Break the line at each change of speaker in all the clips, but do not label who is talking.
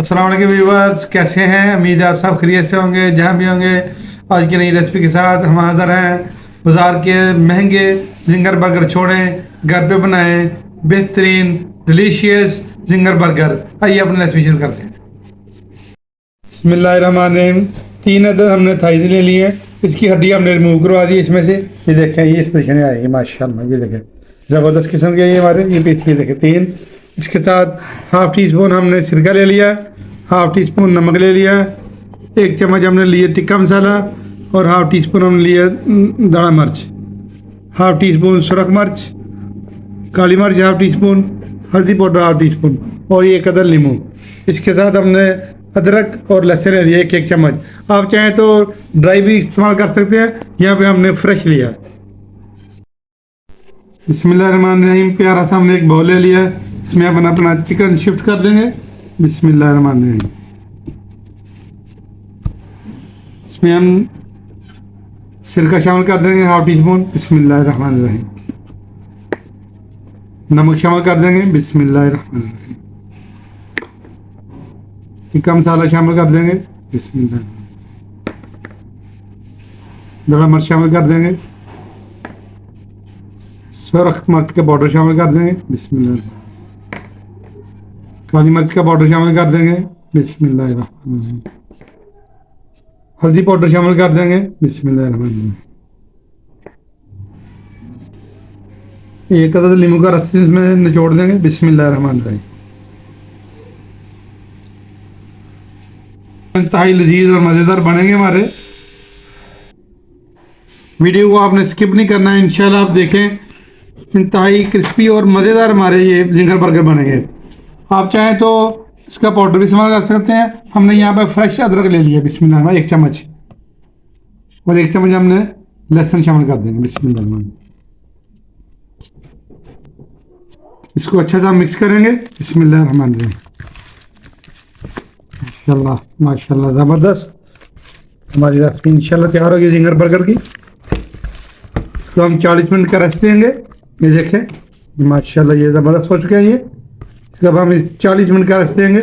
अस्सलाम वालेकुम व्यूअर्स, कैसे हैं? उम्मीद है आप सब खैरियत से होंगे जहाँ भी होंगे। आज की नई रेसिपी के साथ हम हाज़िर हैं। बाज़ार के महंगे जिंगर बर्गर छोड़ें, घर पे बनाएं बेहतरीन डिलीशियस जिंगर बर्गर। आइए अपनी रेसिपी शुरू करते हैं। बिस्मिल्लाहिर्रहमानिर्रहीम। 3 अदद हमने थाइज़ ले लिए हैं। इसकी हड्डी हमने रिमूव करवा दी इसमें से। ये देखें, ये इस पोजीशन में आएगी माशाल्लाह। ये देखें ज़बरदस्त किस्म के ये हमारे ये पीस। ये देखें 3। इसके साथ हाफ़ टी स्पून हमने सिरका ले लिया, हाफ़ टी स्पून नमक ले लिया, 1 चम्मच हमने लिए टिक्का मसाला और हाफ़ टी स्पून हमने लिए दाना मिर्च, हाफ़ टी स्पून सुरख मिर्च, काली मिर्च हाफ़ टी स्पून, हल्दी पाउडर हाफ़ टी स्पून और ये 1 अदद नींबू। इसके साथ हमने अदरक और लहसुन ले लिया 1 चम्मच। आप चाहें तो ड्राई भी इस्तेमाल कर सकते हैं, यहाँ पे हमने फ्रेश लिया। बिस्मिल्लाहिर्रहमानिर्रहीम। प्यारा सा हमने एक बाउल ले लिया, इसमें अपन अपना चिकन शिफ्ट कर देंगे। बिस्मिल्लाहिर्रहमानिर्रहीम। इसमें हम सिरका शामिल कर देंगे हाफ़ टी स्पून। बिस्मिल्लाहिर्रहमानिर्रहीम। नमक शामिल कर देंगे। बिस्मिल्लाहिर्रहमानिर्रहीम। टिक्का मसाला शामिल कर देंगे। बिस्मिल्लाह। दाना मिर्च शामिल कर देंगे। सुरख मिर्च का पाउडर शामिल कर देंगे। बिस्मिल्लाह। काली मिर्च का पाउडर शामिल कर देंगे। बिस्मिल्लाहिर्रहमानिर्रहीम। हल्दी पाउडर शामिल कर देंगे। बिस्मिल्लाहिर्रहमानिर्रहीम। 1 अदद नींबू का रस इसमें निचोड़ देंगे। बिस्मिल्लाहिर्रहमानिर्रहीम। इंतहाई लजीज और मज़ेदार बनेंगे हमारे। वीडियो को आपने स्किप नहीं करना है, इंशाल्लाह आप देखें। इंतहाई क्रिस्पी और मज़ेदार हमारे ये जिंगर बर्गर बनेंगे। आप चाहें तो इसका पाउडर भी इस्तेमाल कर सकते हैं। हमने यहाँ पर फ्रेश अदरक ले लिया। बिस्मिल्लाह। 1 चम्मच और 1 चम्मच हमने लहसुन शामिल कर देंगे। बिस्मिल्लाह। इसको अच्छा सा मिक्स करेंगे। बिस्मिल्लाहिर्रहमानिर्रहीम। माशाल्लाह माशाल्लाह ज़बरदस्त हमारी रेसिपी इंशाल्लाह तैयार होगी जिंगर बर्गर की। इसको हम 40 मिनट का रेस्ट देंगे। ये देखें माशाल्लाह ये ज़बरदस्त हो चुके हैं। ये जब हम इस 40 मिनट का रेस्ट देंगे,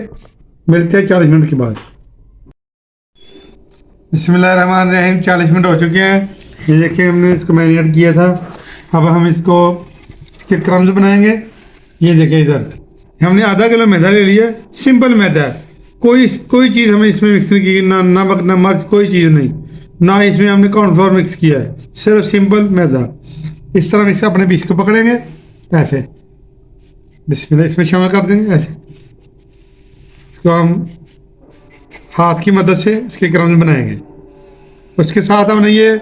मिलते हैं 40 मिनट के बाद। बिस्मिल्लाहिर्रहमानिर्रहीम। 40 मिनट हो चुके हैं। ये देखिए हमने इसको मैरिनेट किया था। अब हम इसको इसके क्रम्स बनाएंगे। ये देखिए इधर हमने आधा किलो मैदा ले लिया। सिंपल मैदा है, कोई चीज़ हमें इसमें मिक्स नहीं की, ना नमक ना मिर्च, कोई चीज़ नहीं, ना इसमें हमने कॉर्नफ्लोर मिक्स किया है, सिर्फ सिंपल मैदा। इस तरह हम इसे अपने बीच को पकड़ेंगे ऐसे। बिस्मिल्लाह इसमें शामिल कर देंगे ऐसे। इसको हम हाथ की मदद से इसके क्रम्स बनाएंगे। उसके साथ हमने ये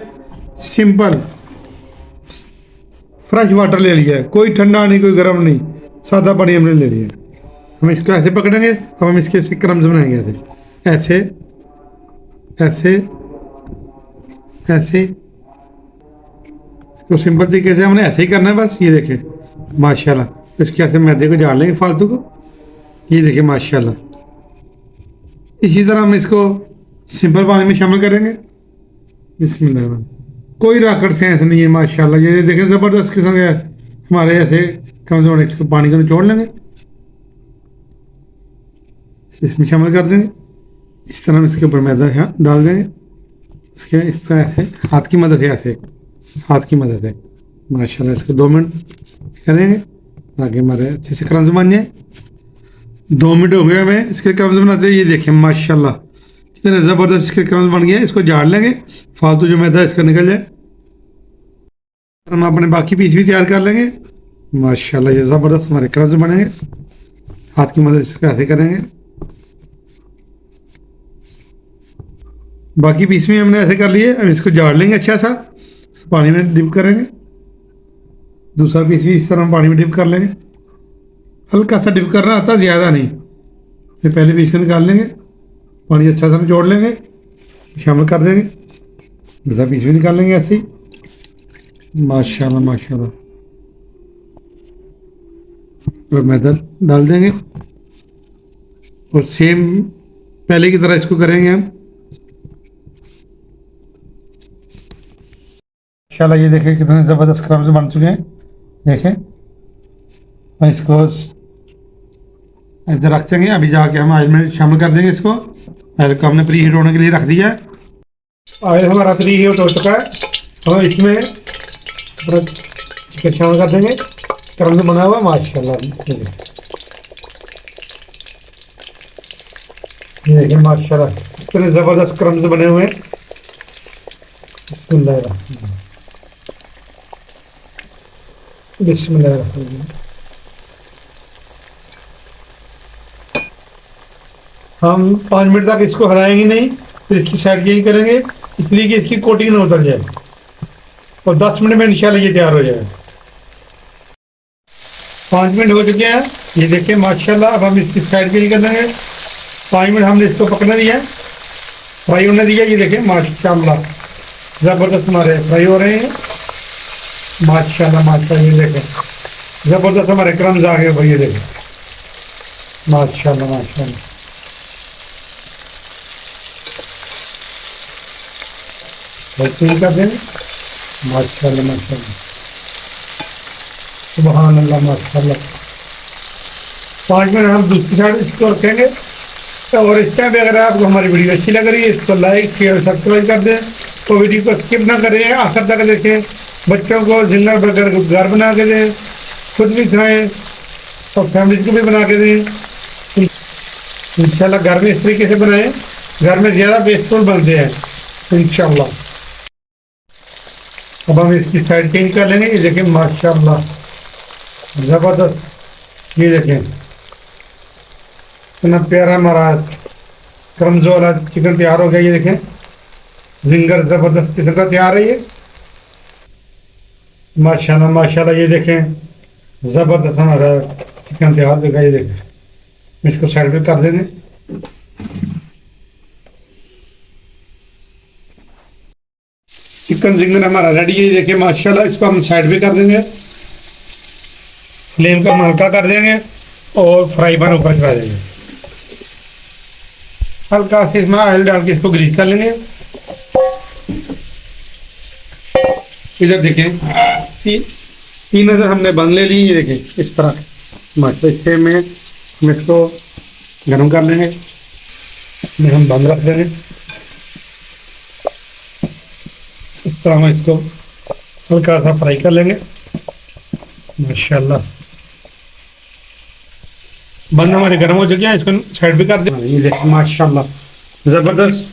सिंपल फ्रेश वाटर ले लिया है, कोई ठंडा नहीं कोई गर्म नहीं, सादा पानी हमने ले लिया। हम इसको ऐसे पकड़ेंगे। अब हम इसके क्रम्स बनाएंगे ऐसे ऐसे ऐसे ऐसे। तो सिंपल तरीके से हमने ऐसे ही करना है बस। ये देखें माशाल्लाह। इसके ऐसे मैदे को झाड़ लेंगे फालतू को। ये देखिए माशाल्लाह। इसी तरह हम इसको सिंपल पानी में शामिल करेंगे। बिस्मिल्लाह। कोई राकड़ से ऐसे नहीं है माशाल्लाह। ये देखें ज़बरदस्त किस्म के हमारे ऐसे कमजोर। इसको पानी को निचोड़ लेंगे, इसमें शामिल कर देंगे। इस तरह हम इसके ऊपर मैदा डाल देंगे। इसके इस तरह से हाथ की मदद से ऐसे हाथ की मदद से माशाल्लाह इसको 2 मिनट करेंगे ताकि हमारे अच्छे से क्रम्स बन जाए। 2 मिनट हो गए हमें इसके क्रम्स बनाते हैं। ये देखें माशाल्लाह कितने ज़बरदस्त इसके क्रम्स बन गए। इसको झाड़ लेंगे, फालतू जो मैदा इसका निकल जाए। हम अपने बाकी पीस भी तैयार कर लेंगे। माशाल्लाह ये ज़बरदस्त हमारे क्रम्स बनेंगे। हाथ की मदद से ऐसे करेंगे। बाकी पीस में हमने ऐसे कर लिए। अब इसको झाड़ लेंगे अच्छा सा, पानी में डिप करेंगे। दूसरा पीस भी इस तरह हम पानी में डिप कर लेंगे। हल्का सा डिप करना आता, ज़्यादा नहीं। फिर पहले पीस को निकाल लेंगे, पानी अच्छा सा निचोड़ लेंगे, शामिल कर देंगे। दूसरा पीस भी निकाल लेंगे ऐसे ही। माशाल्लाह माशाल्लाह। और मैदा डाल देंगे और सेम पहले की तरह इसको करेंगे हम। माशाल्लाह ये देखें कितने ज़बरदस्त क्रम्स बन चुके हैं। देखें मैं इसको इधर रख देंगे। अभी जाके हम ऑयल में शामिल कर देंगे इसको। ऑयल को हमने प्री हीट होने के लिए रख दिया है। ऑयल हमारा प्री हीट हो चुका है। हम इसमें चिकन शामिल कर देंगे। क्रम्स बना हुआ माशाल्लाह, ये देखिए माशाल्लाह इतने ज़बरदस्त क्रम्स बने हुए हैं। बिस्मिल्लाह। हम 5 मिनट तक इसको हलाएंगे नहीं, फिर इसकी साइड यही करेंगे, इसलिए कि इसकी कोटिंग ना उतर जाए। और 10 मिनट में इंशाल्लाह ये तैयार हो जाएगा। 5 मिनट हो चुके हैं, ये देखिए माशाल्लाह। अब हम इसकी साइड यही कर देंगे। 5 मिनट हमने इसको पकने दिया, फ्राई होने दिया। ये देखिए माशाल्लाह ज़बरदस्त हमारे फ्राई हो रहे हैं माशाल्लाह माशाल्लाह। ये देखें ज़बरदस्त हमारे क्रम्स आ गए भाई, ये देखें माशाल्लाह माशाल्लाह। वैसे ही कर देंगे माशाल्लाह माशाल्लाह, सुभान अल्लाह माशाल्लाह। 5 मिनट हम दूसरी साइड इसको रखेंगे। और इस टाइम पे अगर आपको हमारी वीडियो अच्छी लग रही है, इसको लाइक शेयर सब्सक्राइब कर दें। तो वीडियो को स्किप ना करें, आखिर तक देखें। बच्चों को जिंगर बर्गर घर बना के दें, खुद भी खाएँ और फैमिली को भी बना के दें। इंशाल्लाह घर में इस तरीके से बनाएं, घर में ज़्यादा टेस्टफुल बनते हैं इंशाल्लाह। अब हम इसकी साइड चेंज कर लेंगे। ये देखें माशाल्लाह ज़बरदस्त, ये देखें इतना प्यारा हमारा क्रम्स वाला चिकन तैयार हो गया। ये देखें जिंगर ज़बरदस्त किस्म का तैयार है ये माशाल्लाह माशाल्लाह। ये देखें ज़बरदस्त हमारा चिकन तैयार हो गया। ये देखें इसको साइड पे कर देंगे। चिकन जिंगर हमारा रेडी है। ये देखिए माशाल्लाह, इसको हम साइड पे कर देंगे। फ्लेम का हल्का कर देंगे और फ्राई पैन ऊपर चढ़ा देंगे। हल्का से इसमें ऑयल डाल के इसको ग्रीस कर लेंगे। इधर देखें 3 नज़र हमने बंद ले ली। ये देखें इस तरह माशाल्लाह, इससे में हम इसको गर्म कर लेंगे। हम बंद रख देंगे। इस तरह हम इसको हल्का सा फ्राई कर लेंगे माशाल्लाह। बंद हमारे गर्म हो चुके हैं, इसको साइड पे कर दें। ये देखिए माशाल्लाह ज़बरदस्त।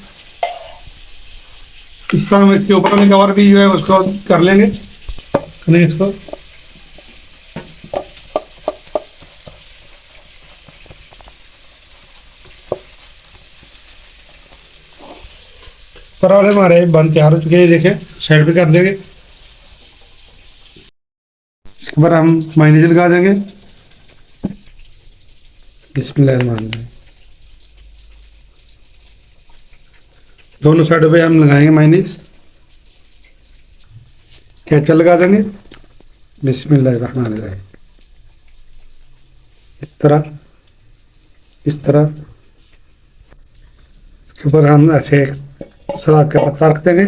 इस तरह हम इसके ऊपर में कवर भी जो है उसको कर लेंगे। इसको पराठे हमारे बन तैयार हो चुके हैं। देखें साइड पे कर देंगे। इसके ऊपर हम मायनीज लगा देंगे। बिस्मिल्लाहिर्रहमानिर्रहीम। दोनों साइडों पे हम लगाएंगे मायनीज। केचप लगा देंगे। बिस्मिल्लाहिर्रहमानिर्रहीम। इस तरह इसके ऊपर हम ऐसे सलाद का पत्ता रख देंगे।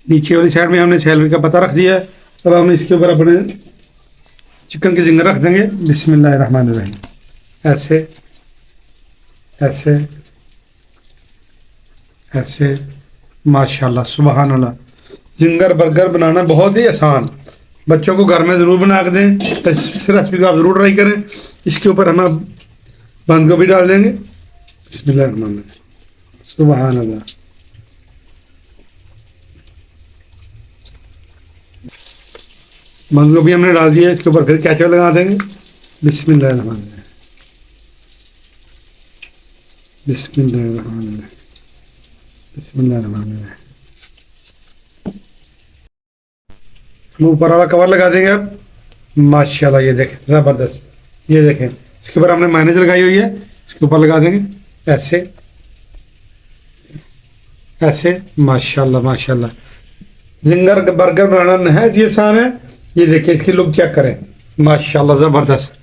नीचे वाली साइड में हमने सैलरी का पत्ता रख दिया है। अब हम इसके ऊपर अपने चिकन के जिंगर रख देंगे। बिस्मिल्लाहिर्रहमानिर्रहीम। ऐसे ऐसे ऐसे माशाल्लाह सुभान अल्लाह। जिंगर बर्गर बनाना बहुत ही आसान, बच्चों को घर में ज़रूर बना के दें। इस रेसिपी को आप ज़रूर ट्राई करें। इसके ऊपर हम अब बंद गोभी डाल देंगे। बिस्मिल्लाहिर्रहमानिर्रहीम सुभान अल्लाह। बंद गोभी हमने डाल दिया, इसके ऊपर फिर केचप लगा देंगे। बिस्मिल्लाहिर्रहमानिर्रहीम बिस्मिल्लाहिर्रहमानिर्रहीम बिस्मिल्लाहिर्रहमानिर्रहीम। ऊपर वाला कवर लगा देंगे अब माशाल्लाह। ये देखें ज़बरदस्त, ये देखें इसके ऊपर हमने मायनीज लगाई हुई है। इसके ऊपर लगा देंगे ऐसे ऐसे माशाल्लाह माशाल्लाह। जिंगर बर्गर बनाना नहायत ही आसान है। ये देखें इसकी लुक चेक करें माशाल्लाह ज़बरदस्त,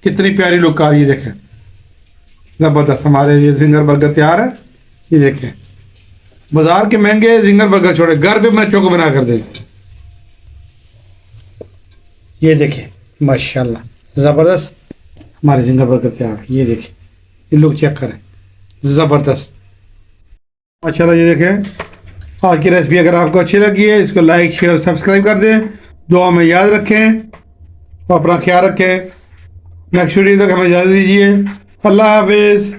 कितनी प्यारी लुक आ रही है। देखें ज़बरदस्त हमारे ये जिंगर बर्गर तैयार है। ये देखें बाजार के महंगे जिंगर बर्गर छोड़े, घर पे बच्चों को बना कर दें। ये देखें माशाल्लाह ज़बरदस्त हमारे जिंदा बरकत तैयार। ये देखें, ये लोग चेक करें, ज़बरदस्त माशाल्लाह। ये देखें आज की रेसिपी अगर आपको अच्छी लगी है इसको लाइक शेयर और सब्सक्राइब कर दें। दुआ में याद रखें और अपना ख्याल रखें। नेक्स्ट वीडियो तक हमें इजाज़त दीजिए। अल्लाह हाफिज़।